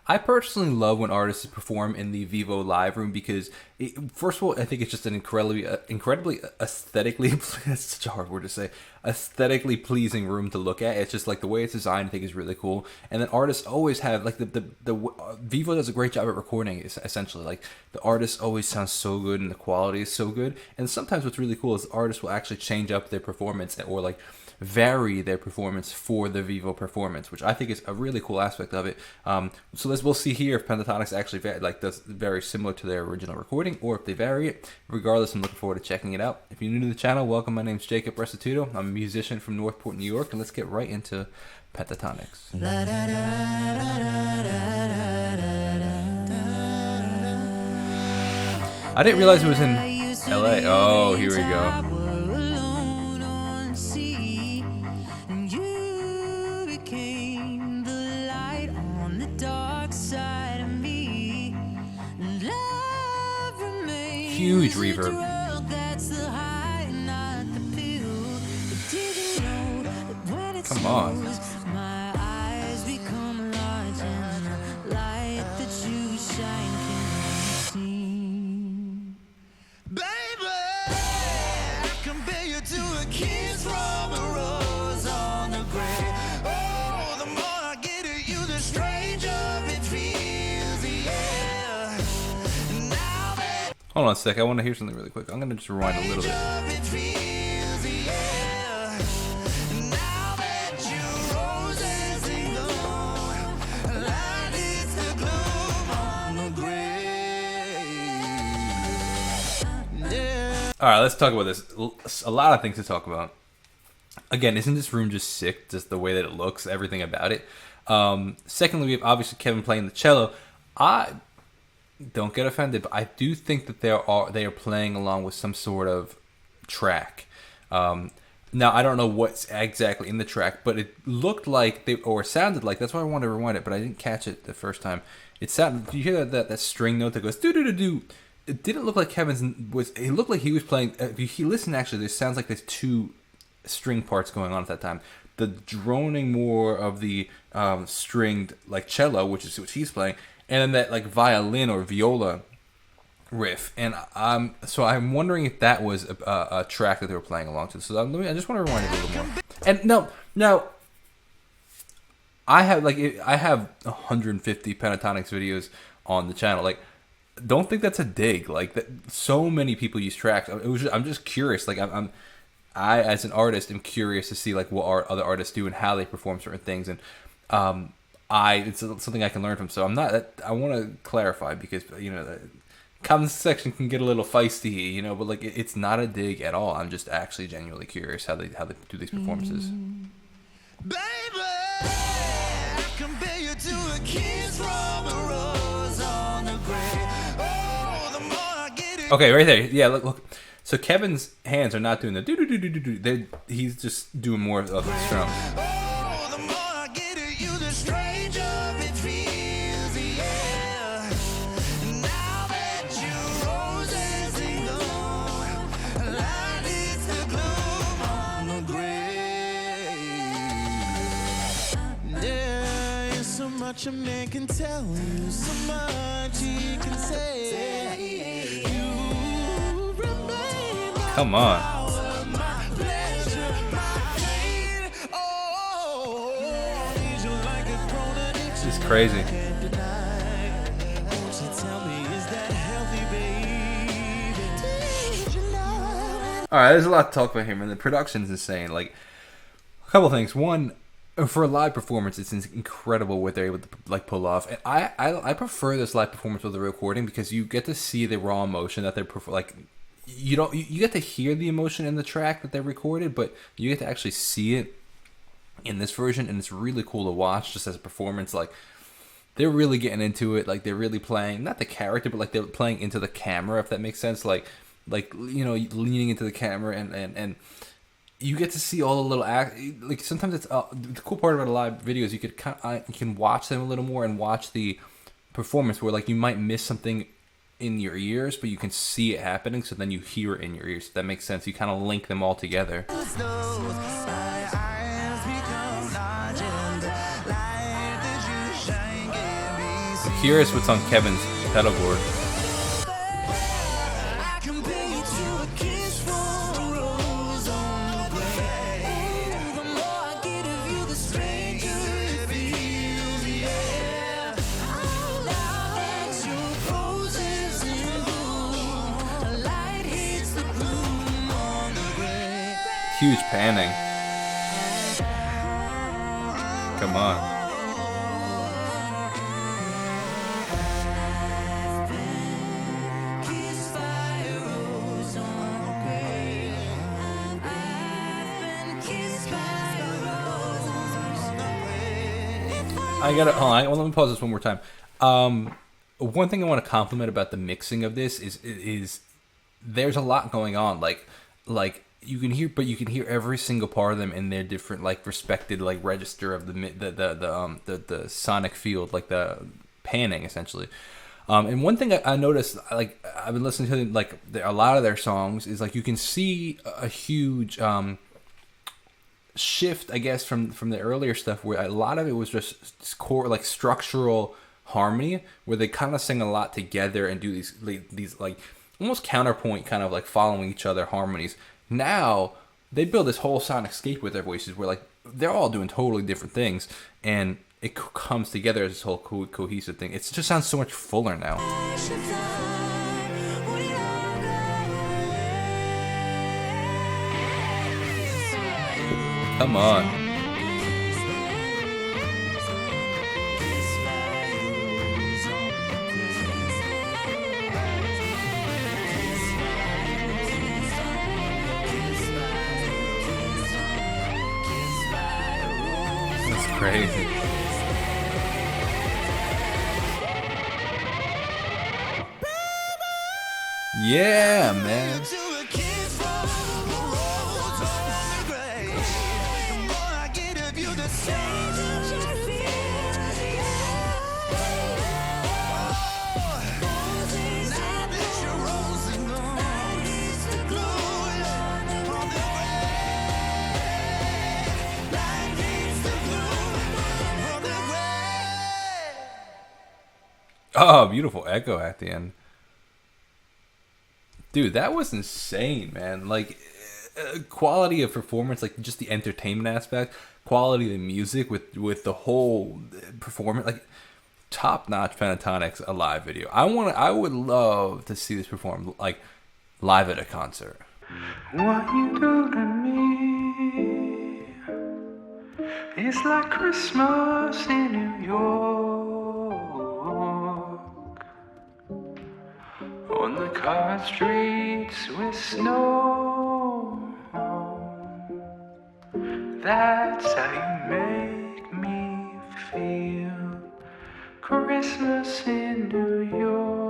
I personally love when artists perform in the Vevo live room because, first of all, I think it's just an incredibly aesthetically, that's such a hard word to say, aesthetically pleasing room to look at. It's just like the way it's designed, I think is really cool. And then artists always have, like the Vevo does a great job at recording, essentially. Like the artists always sound so good and the quality is so good. And sometimes what's really cool is artists will actually change up their performance or like vary their performance for the Vevo performance, which I think is a really cool aspect of it. So we'll see here if Pentatonix actually does very similar to their original recording, or if they vary it. Regardless, I'm looking forward to checking it out. If you're new to the channel, welcome. My name's Jacob Restituto. I'm a musician from Northport, New York, and let's get right into Pentatonix. I didn't realize it was in LA. Oh, here we go. Huge reverb. Come on. Hold on a sec, I want to hear something really quick. I'm going to just rewind a little bit. Alright, let's talk about this. A lot of things to talk about. Again, isn't this room just sick? Just the way that it looks, everything about it. Secondly, we have obviously Kevin playing the cello. Don't get offended, but I do think that they are playing along with some sort of track. Now I don't know what's exactly in the track, but it looked like sounded like. That's why I wanted to rewind it, but I didn't catch it the first time. It sounded. Do you hear that string note that goes do do do do? It didn't look like Kevin's was. It looked like he was playing. If you listen, actually, there sounds like there's two string parts going on at that time. The droning more of the stringed like cello, which is what he's playing. And then that like violin or viola riff, and I'm wondering if that was a track that they were playing along to. So I just want to rewind it a little more. And now I have 150 Pentatonix videos on the channel. Like, don't think that's a dig. Like that, so many people use tracks. I'm just curious. Like I as an artist am curious to see like what other artists do and how they perform certain things, and it's something I can learn from. So I want to clarify because, you know, the comment section can get a little feisty, you know, but like it's not a dig at all. I'm just actually genuinely curious how they do these performances. Baby, I compare you to a kiss from a rose on the grave. Oh, the more I get it. Okay, right there. Yeah, look. So Kevin's hands are not doing the do do do do do do. He's just doing more of the strums. A man can tell you so much he can say. You remain. Come on. This is crazy. Alright, there's a lot to talk about here, man. The production's insane. Like, a couple things. One, for a live performance, it's incredible what they're able to like pull off. And I prefer this live performance with the recording because you get to see the raw emotion that they're like. You get to hear the emotion in the track that they recorded, but you get to actually see it in this version, and it's really cool to watch just as a performance. Like, they're really getting into it. Like, they're really playing not the character, but like they're playing into the camera, if that makes sense. Like you know, leaning into the camera and you get to see all the little like sometimes it's the cool part about a live video is you can watch them a little more and watch the performance where like you might miss something in your ears, but you can see it happening, so then you hear it in your ears. If that makes sense. You kind of link them all together. Curious what's on Kevin's pedal board. Huge panning. Come on. I gotta hold on. Let me pause this one more time. One thing I want to compliment about the mixing of this is there's a lot going on. Like you can hear every single part of them in their different like respected like register of the sonic field, like the panning essentially. And one thing I noticed, like I've been listening to like a lot of their songs, is like you can see a huge shift, I guess, from the earlier stuff where a lot of it was just core like structural harmony, where they kind of sing a lot together and do these like almost counterpoint kind of like following each other harmonies. Now they build this whole sonicscape with their voices where like they're all doing totally different things, and it comes together as this whole cohesive thing. It just sounds so much fuller now. Come on. That's crazy. Yeah, man. Oh, beautiful echo at the end. Dude, that was insane, man. Like, quality of performance, like just the entertainment aspect, quality of the music with the whole performance, like top-notch Pentatonix a live video. I would love to see this performed like live at a concert. What you do to me is like Christmas in New York. On the covered streets with snow. That's how you make me feel. Christmas in New York.